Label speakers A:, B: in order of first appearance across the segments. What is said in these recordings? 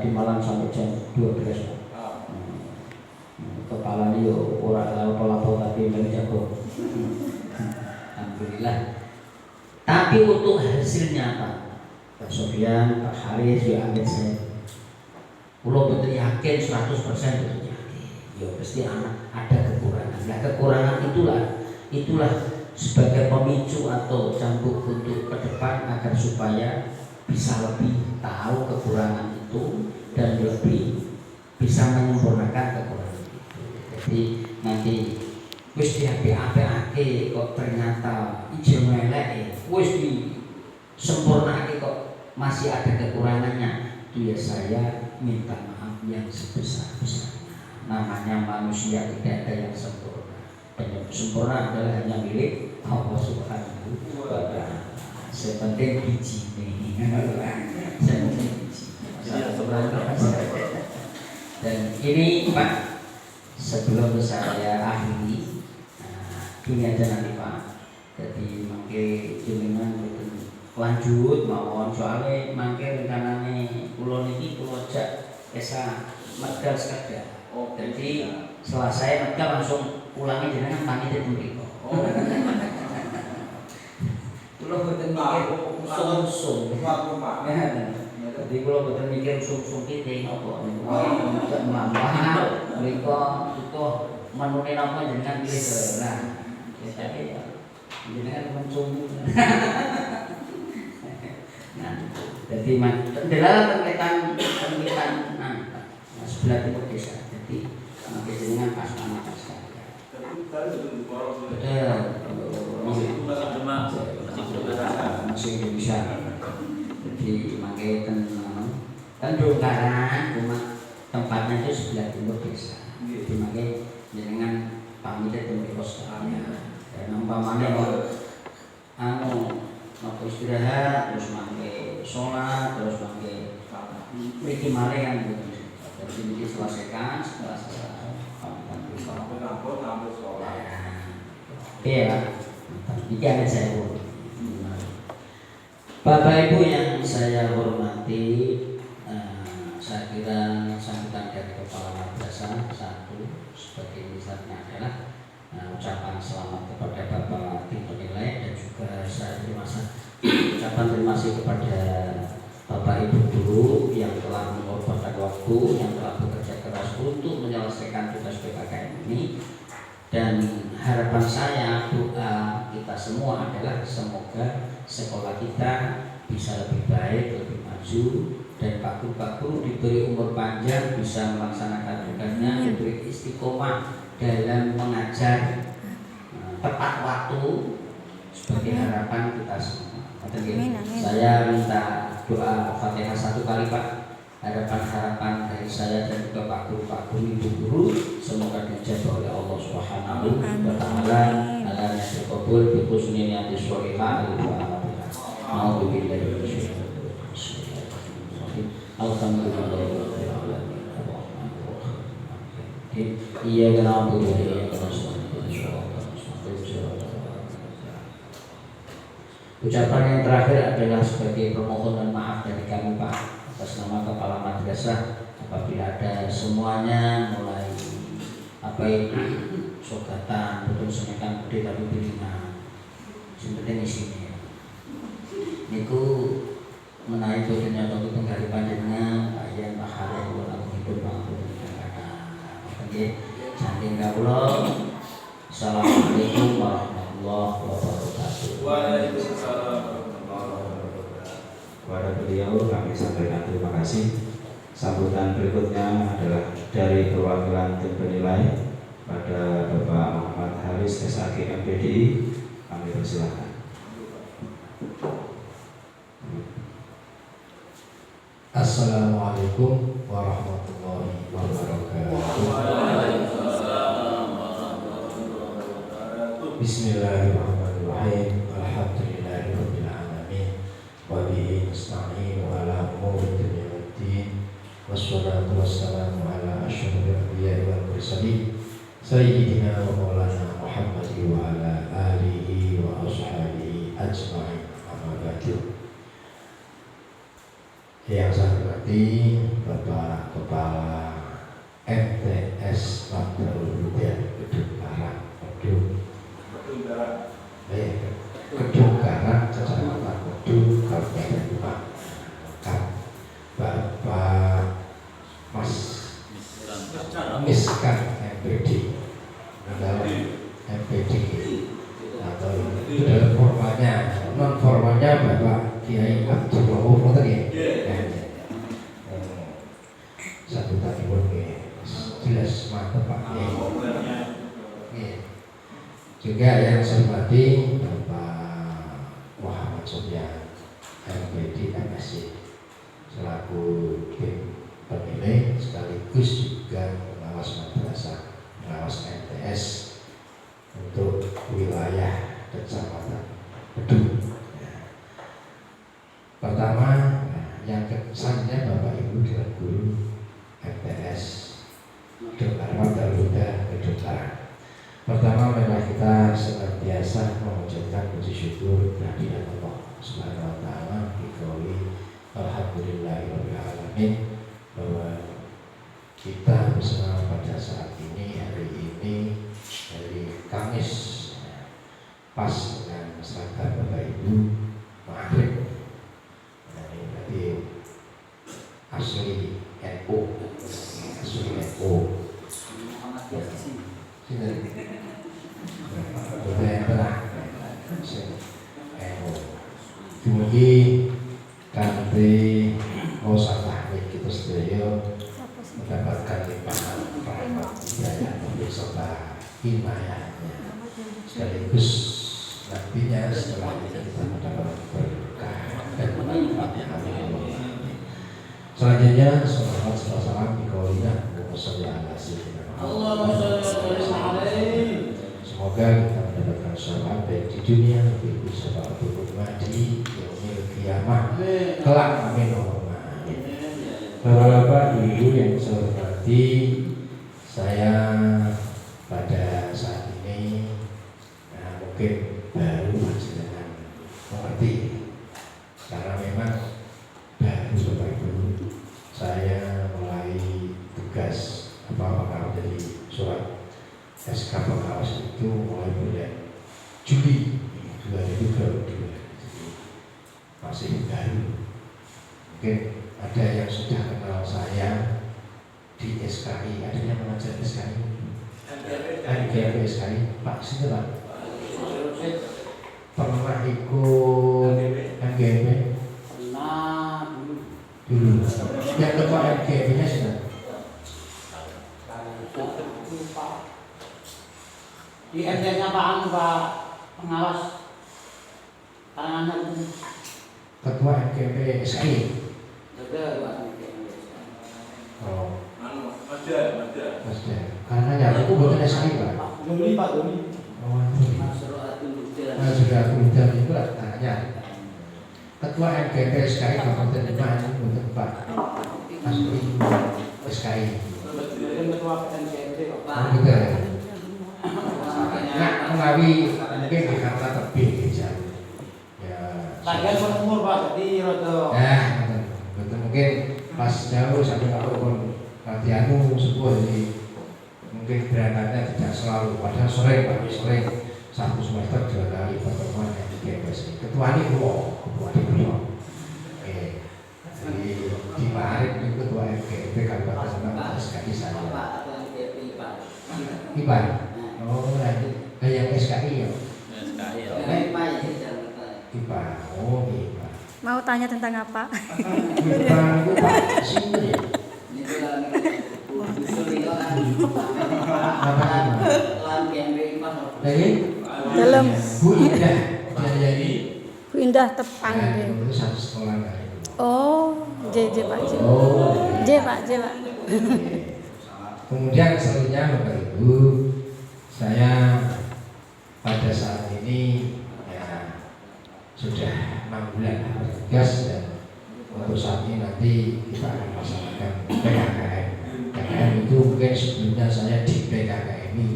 A: tadi malam sampai jam 12 Pak. Kepala ini orang lapo-lapo tapi menjago. Alhamdulillah. Tapi untuk hasilnya Pak Sofyan, Pak Haris, ya amin saya. Kalau betul yakin 100% betul yakin. Ya pasti ada kekurangan. Nah kekurangan itulah sebagai pemicu atau cambuk untuk ke depan agar supaya bisa lebih tahu kekurangan itu dan lebih bisa menyempurnakan kekurangan itu. Jadi nanti wis diapi-api kok ternyata ijo melek wis disempurnake kok masih ada kekurangannya. Itu ya saya minta maaf yang sebesar-besarnya. Namanya manusia tidak ada yang sempurna. Dan yang sempurna adalah hanya milik Allah Subhanahu wa Ta'ala. Sepenting biji ini. Dan ini Pak, sebelum saya akhiri, gini aja nanti Pak. Jadi mangke jenengan lanjut mawon soalnya mangke rencanane kula niki kula jak esa medal sekadar. Jadi selesai medal langsung pulangi jenengan pamit mriko. Kula boten mikir usum-usum. Jadi kula boten mikir usum-usum kite napa niku. Cek mlampah mriko utuh menune napa jenengan pilih nah. Jadi jenengan mencung. Nah, jadi adalah penelitian sebelah timur desa. Jadi jenengan pas anak sekali. Masih bisa. Jadi makai kan Dongkaran cuma tempatnya itu sebelah timur desa. Jadi makai jenengan pamit dari Australia. Dan umpamanya waktu istirahat terus mangke sholat terus mangke mriki malih kan gitu. Jadi ini selesaikan setelah iya, ini ada saya urut. Bapak Ibu yang saya hormati, saya kira sambutan dari Kepala Madrasah satu sebagai misalnya adalah ucapan selamat kepada Bapak tim penilai dan juga saya ucapan terima kasih kepada Bapak Ibu guru yang telah mengorbankan waktu, yang telah bekerja keras untuk menyelesaikan tugas PKKM ini. Dan harapan saya, doa kita semua adalah semoga sekolah kita bisa lebih baik, lebih maju, dan Pak Guru diberi umur panjang, bisa melaksanakan tugasnya, diberi istiqomah dalam mengajar tepat waktu sebagai harapan kita semua. Saya minta doa Fatihah satu kali Pak. Harapan-harapan dari saya dan juga Pak Guru, Ibu Guru semoga dijabah oleh Allah Subhanahu wa Ta'ala. Alanya terkabul bi husni niyati sholihah al-fatihah. A'udzubillahi minasyaitonir rajim. Alhamdulillahirabbil alamin. Iyyaka na'budu wa iyyaka nasta'in. Ucapan yang terakhir adalah sebagai permohonan maaf dari kami Pak atas nama Kepala Madrasah apabila ada semuanya mulai apa itu sogatan, betul semekan gede tapi bilingan sebenarnya isinya niku menaik turunnya untuk penggali panjangnya ayat mahal buat aku hidup bangku oke saking kawula assalamualaikum warahmatullahi wabarakatuh.
B: Waalaikumsalam. Kepada beliau kami sampaikan terima kasih. Sambutan berikutnya adalah dari perwakilan tim penilai pada Bapak Muhammad Haris SAG MPDI. Kami persilahkan.
C: Assalamualaikum warahmatullahi wabarakatuh. Bismillahirrahmanirrahim. Alhamdulillahirabbil alamin. Wa bihi nasta'inu ala umuri dunya waddin. Wassalatu wassalamu ala asyrofil anbiya'i wal mursalin sayyidina wa maulana Muhammadin wa ala alihi wa ashabihi ajma'in. Amma ba'du. Yang saya hormati Bapak Kepala MTS Labrul Huda Kedung Karang, Kedung Karang, Kecamatan Kedung, Kabupaten Demak, Bapak Mas Miskan MPD, dalam MPD atau itu dalam formalnya, non formalnya Bapak Kiai Abdul Rahuf ya. Satu tadi pun jelas mantap Pak Kiai. Juga yang saya hormati Bapak Muhammad Sofyan MPD MSc selaku tim pemilih sekaligus juga pengawas madrasah, pengawas MTS untuk wilayah Kecamatan Kedung. Pertama, yang kesannya Bapak Ibu dan guru MTS Kedung Darulhuda Kedung Karang. Pertama, memang kita senantiasa mengucapkan puji syukur kehadirat Allah Subhanahu wa taala bikauli alhamdulillahirabbil alamin bahwa kita bersama pada saat ini, hari Kamis pas dengan masyarakat Bapak Ibu maghrib. Nah, ini berarti asli NU, asli NU. Kemudian kanti Rosa Tahmid kita sedaya mendapatkan limpahan rahmat hidayah serta himayahnya, sekaligus nantinya setelah ini kita mendapat berkah dan manfaat. Selanjutnya salawat serta salam dikawalinya semoga kita mendapatkan syafaat baik di dunia maupun syafaat di yaumil qiyamah kelak, amin. Bapak-bapak, ibu yang saya hormati, saya pada saat ini mungkin baru masih dengan mengerti, karena memang baru Bapak Ibu saya mulai tugas apa dari surat SK pengawas itu mulai bulan Juli 2022, masih baru. Mungkin ada yang sudah kenal saya di SKI, ada yang mengajar SKI, MGP SKI, Pak Sinta pernah ikut MGP?
D: Pernah
C: dulu. Yang ketua MGP-nya sudah?
D: Di MTS-nya Pak pengawas Karangan
C: ketua MGP SKI. Oh, Masda. Karena ya aku bukan SKI Pak.
D: Doni Pak Doni.
C: Oh, nah, sudah aku udah itu lah tanya. Ketua MGP SKI Kabupaten Demak ini untuk Pak Asli SKI.
D: Ketua MGP Pak.
C: Oh, betul. Nah, melalui mungkin di Jakarta lebih jauh. Ya.
D: Bagian umur Pak, jadi rodo.
C: Nah, betul mungkin pas jauh sampai aku pun latihanmu sebuah jadi mungkin berangkatnya tidak selalu, padahal sore Pak, sore satu semester 2 kali pertemuan yang di GPS. Ketua ini jadi di Maret itu ketua MGP Kabupaten Demak SKI saya. Ipan. Oh, yang SKI ya. IPA. Oh, IPA.
E: Mau tanya tentang apa?
C: IPA itu Pak sini. Lagi?
E: Dalam
C: Bu Indah. Jadi
E: Bu Indah Tepang deh.
C: itu satu sekolah kan.
E: Oh, J Pak J.
C: Oh.
E: J Pak.
C: Kemudian selanjutnya Bapak Ibu, saya pada saat ini ya sudah 6 bulan bertugas dan untuk saat ini nanti kita akan melaksanakan PKKM. PKKM itu mungkin sebelumnya saya di PKKMI,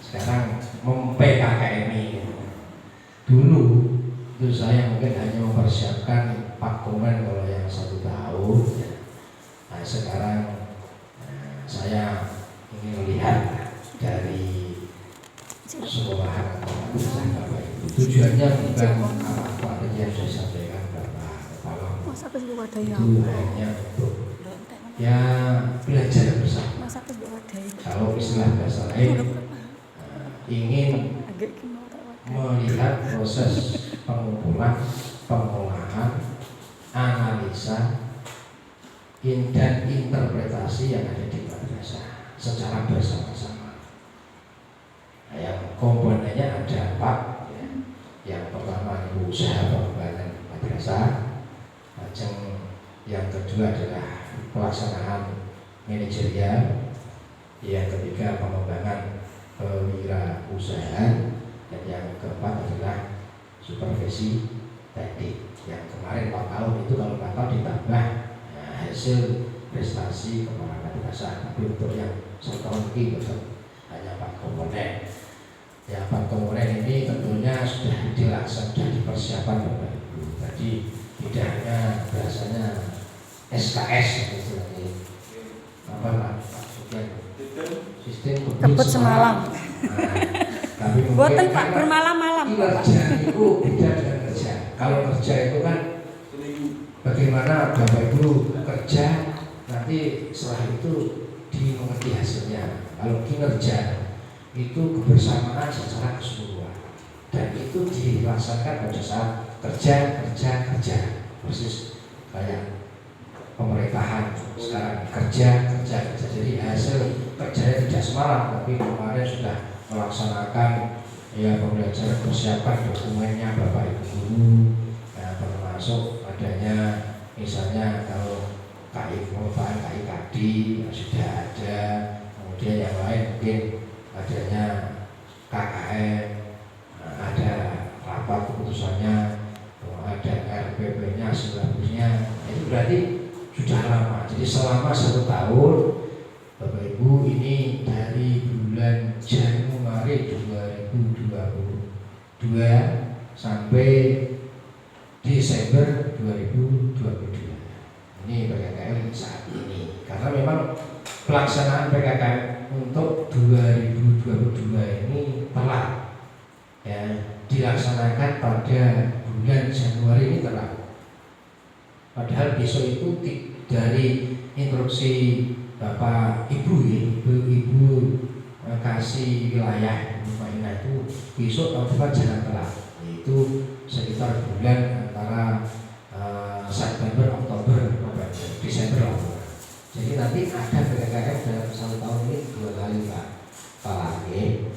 C: sekarang mem-PKKMI. Dulu itu saya mungkin hanya mempersiapkan Pak Komen kalau yang 1 tahun tahun ya. Nah, sekarang saya ingin melihat dari sekolahan Bapak Ibu. Tujuannya bukan apa yang saya sampaikan Bapak Kepala,
E: Masa pas wadai
C: itu hanya untuk ya belajar bersama.
E: Masa pas wadai.
C: Kalau istilah bahasa lain ingin
E: Agak kena tak wadai.
C: melihat proses pengumpulan, pengolahan, analisa, dan interpretasi yang ada di madrasah secara bersama-sama. Nah, yang komponennya ada 4 ya. Yang pertama itu usaha pengembangan madrasah, yang kedua adalah pelaksanaan manajerial, yang ketiga pengembangan kewirausahaan, dan yang keempat adalah supervisi teknik. Yang kemarin 4 tahun itu kalau 4 tahun ditambah hasil prestasi kepala madrasah. Tapi untuk yang 1 tahun ini betul hanya 4 komponen. Yang 4 komponen ini tentunya sudah dipersiapkan Bapak Ibu. Jadi tidak hanya bahasanya SKS gitu lagi. Apa maksudnya? Sistem
E: Kebut semalam.
C: Tapi
E: Boten
C: mungkin
E: Pak bermalam-malam.
C: kerja itu beda dengan kerja. Kalau kerja itu kan bagaimana Bapak Ibu kerja, nanti setelah itu dimengerti hasilnya. Kalau kinerja itu kebersamaan secara keseluruhan, dan itu dilaksanakan pada saat kerja. Persis kayak pemerintahan sekarang kerja. Jadi hasil kerjanya tidak semalam, tapi kemarin sudah melaksanakan ya pembelajaran, persiapan dokumennya Bapak Ibu guru, termasuk adanya misalnya kalau pengembangan KIKD sudah ada, kemudian yang lain mungkin adanya KKM, ada rapat keputusannya, ada RPP-nya, silabusnya, itu berarti sudah lama. Jadi selama 1 tahun Bapak Ibu ini dari bulan Januari 2022 sampai Desember 2022. Ini PKKM saat ini. Karena memang pelaksanaan PKKM untuk 2022 ini telat. Ya, dilaksanakan pada bulan Januari ini telat. Padahal besok itu dari instruksi Bapak Ibu kasih wilayah Mainah itu besok tahun depan jangan telat. Itu sekitar bulan antara September, Oktober, November, Desember. Jadi nanti ada PKKM dalam 1 tahun ini 2 kali Pak lagi.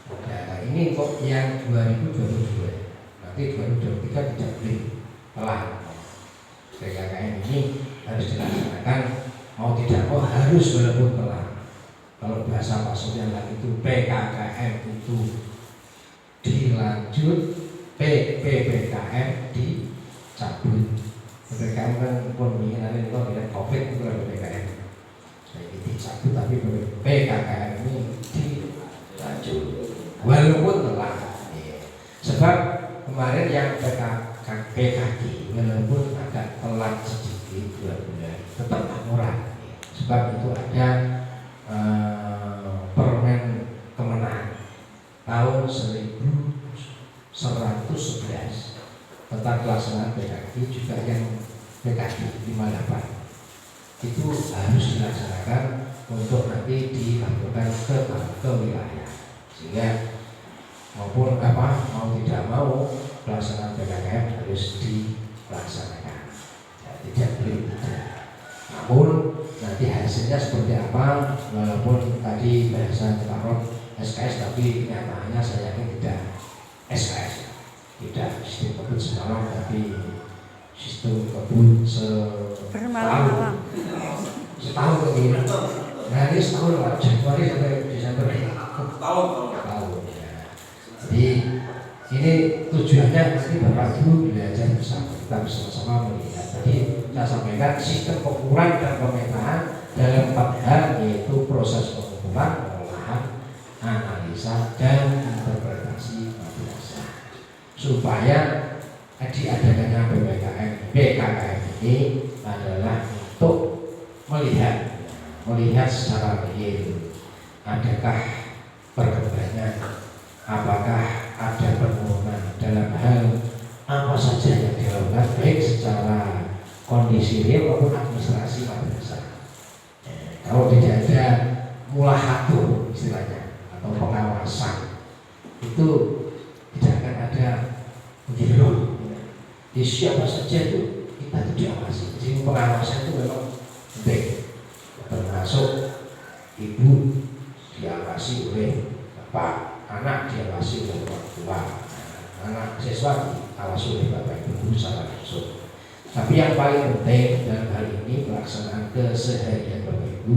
C: Nah, ini kok yang 2022. Nanti 2023 tidak boleh telat. PKKM ini harus dilaksanakan, mau tidak mau harus walaupun telat. Kalau bahasa Pak Surya lagi itu PKKM itu dilanjut, PPKM dicabut. PPKM kan pembinaan ini kalau tidak COVID itu kan PPKM. Jadi dicabut, tapi PKKM ini dilanjut walaupun telat. Sebab kemarin yang PKD walaupun agak telat sedikit 2 bulan tetap murah. Sebab itu ada Permen Kemenang tahun 1111 tentang pelaksanaan PKD, juga yang PKD 58 itu harus dilaksanakan untuk nanti dilakukan ke wilayah, sehingga maupun mau tidak mau pelaksanaan PKKM harus dilaksanakan. Ya, tidak boleh tidak. Namun nanti hasilnya seperti apa, walaupun tadi bahasa Cekarot SKS, tapi kenyataannya saya yakin tidak SKS, tidak sistem kebun semalam, tapi sistem kebun
E: Bermalam-malam.
C: setahun lebih. Nah ini setahun lah, Januari sampai Desember tahun ya. Jadi ini tujuannya nanti Bapak Ibu belajar bersama, kita bersama-sama melihat. Tadi saya sampaikan sistem pengukuran dan pemetaan dalam 4 hal, yaitu proses pengumpulan, pengolahan, analisa, dan interpretasi madrasah, supaya diadakannya PKKM ini adalah melihat secara real, adakah perkembangan, apakah ada penurunan dalam hal apa saja yang dilakukan, baik secara kondisi real maupun administrasi madrasah. Kalau tidak ada mulahatul istilahnya atau pengawasan, itu tidak akan ada penjelasan. Di siapa saja itu kita diawasi. Jadi pengawasan itu memang penting, termasuk ibu diawasi oleh bapak, anak diawasi oleh orang tua, anak siswa diawasi oleh bapak ibu secara langsung. Tapi yang paling penting dalam hal ini pelaksanaan keseharian bapak ibu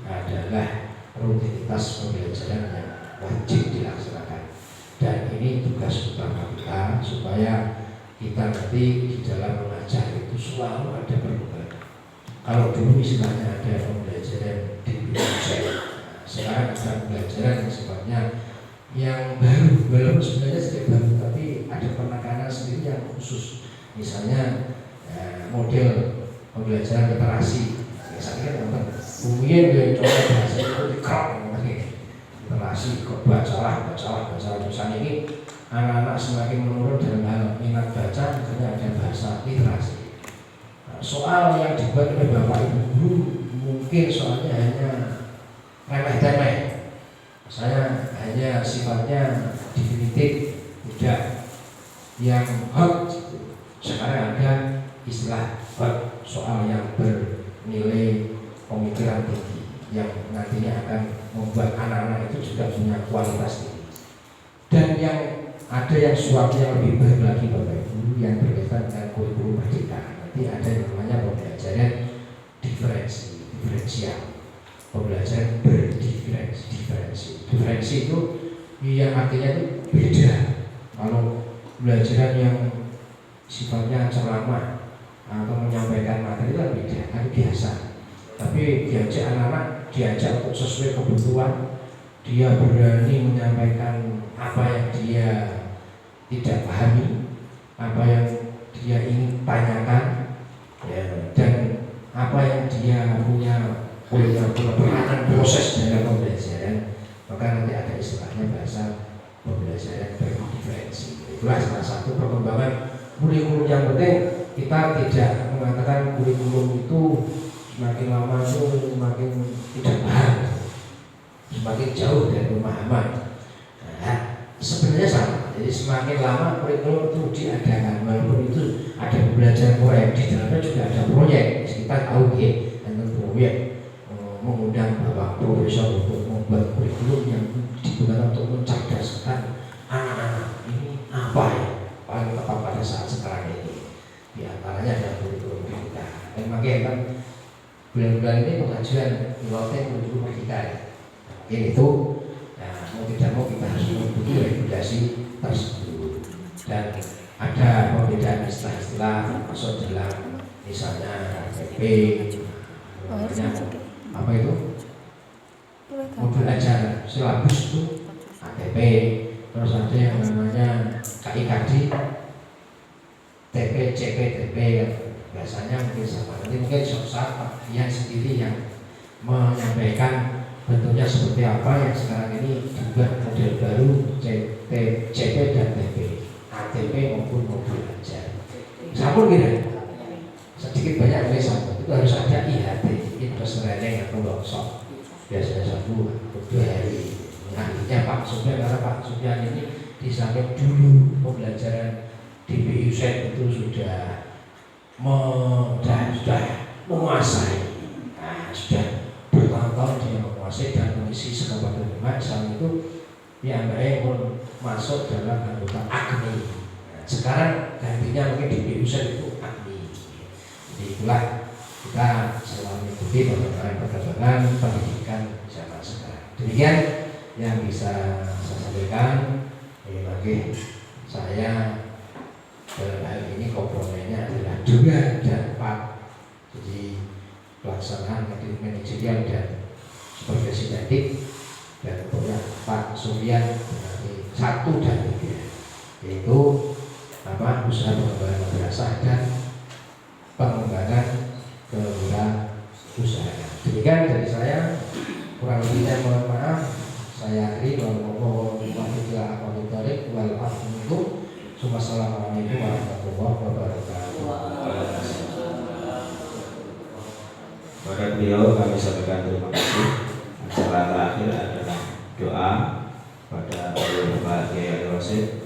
C: adalah rutinitas pembelajaran yang wajib dilaksanakan. Dan ini tugas utama kita supaya kita nanti di dalam mengajar itu selalu ada perubahan. Kalau dulu istilahnya ada pembelajaran di sekarang ada pembelajaran yang sifatnya yang baru, walaupun sebenarnya sedikit baru, tapi ada penekanan sendiri yang khusus. Misalnya model pembelajaran literasi. Biasanya kan umumnya dia coba bahasa itu dikerok, literasi kok bacalah. Misalnya ini anak-anak semakin menurun dalam hal minat baca, makanya ada bahasa literasi. Soal yang dibuat oleh bapak ibu guru mungkin soalnya hanya remeh-temeh, saya hanya sifatnya definitif, tidak yang hot. Sekarang ada istilah hot, soal yang bernilai pemikiran tinggi yang nantinya akan membuat anak-anak itu juga punya kualitas tinggi. Dan yang ada yang suatu yang lebih baik lagi bapak ibu yang berkaitan dengan kurikulum merdeka. Nanti ada yang namanya pembelajaran diferensial, pembelajaran berdiferensi. Diferensi itu yang artinya itu beda. Kalau pembelajaran yang sifatnya ceramah atau menyampaikan materi kan beda, kan biasa. Tapi diajak anak-anak, diajak untuk sesuai kebutuhan, dia berani menyampaikan apa yang dia tidak pahami, apa yang dia ingin tanyakan, ya, dan apa yang dia punya peranan proses dalam pembelajaran. Maka nanti ada istilahnya bahasa pembelajaran berdiferensi. Itulah salah satu perkembangan kurikulum yang penting. Kita tidak mengatakan kurikulum itu semakin lama itu semakin tidak paham, semakin jauh dari pemahaman. Sebenarnya sama. Jadi semakin lama kurikulum itu diadakan, walaupun itu ada pembelajaran proyek, di dalamnya juga ada proyek. Kita tahu ya, tentang proyek mengundang bapak profesor untuk membuat kurikulum yang digunakan untuk mencerdaskan anak-anak. Ini apa ya paling tepat pada saat sekarang ini? Di antaranya ada kurikulum kita. Dan makanya kan bulan-bulan ini pengajuan pilotnya kurikulum kita ya. Mungkin itu. Mau tidak mau kita harus mengikuti regulasi tersebut. Dan ada perbedaan istilah-istilah masuk dalam misalnya RPP, apa itu? Modul ajar silabus itu ATP, terus ada yang namanya KIKD, TP, CP, TP, biasanya mungkin sama. Nanti mungkin suatu saat Pak Dian sendiri yang menyampaikan bentuknya seperti apa yang sekarang ini dibuat model baru CP dan TP, ATP maupun modul ajar. Sampul gitu, sedikit banyak boleh sampul. Itu harus ada IHT, Interest Learning atau workshop. Biasanya 1-2 hari. Akhirnya Pak Sufyan, karena Pak Sufyan ini di samping dulu pembelajaran di PIUSET itu sudah menguasai, sudah bertahun-tahun dia menguasai dan mengisi Kabupaten Demak. Saat itu yang baik pun masuk dalam anggota AGNI. Sekarang gantinya mungkin di PIUSET itu AGNI. Jadi itulah kita selalu mengikuti perkembangan pendidikan zaman sekarang. Demikian yang bisa saya sampaikan. Ini lagi saya dalam hal ini komponennya adalah 2 dan 4. Jadi pelaksanaan manajerial dan supervisi teknik, dan pokoknya Pak Sufyan berarti 1 dan 3, yaitu usaha pengembangan madrasah dan pengembangan kewirausahaan. Demikian dari saya, kurang lebihnya mohon maaf. Saya akhiri wassalamualaikum warahmatullahi wabarakatuh.
B: Kepada beliau kami sampaikan terima kasih. Acara terakhir adalah doa pada Bapak Kiai Rosid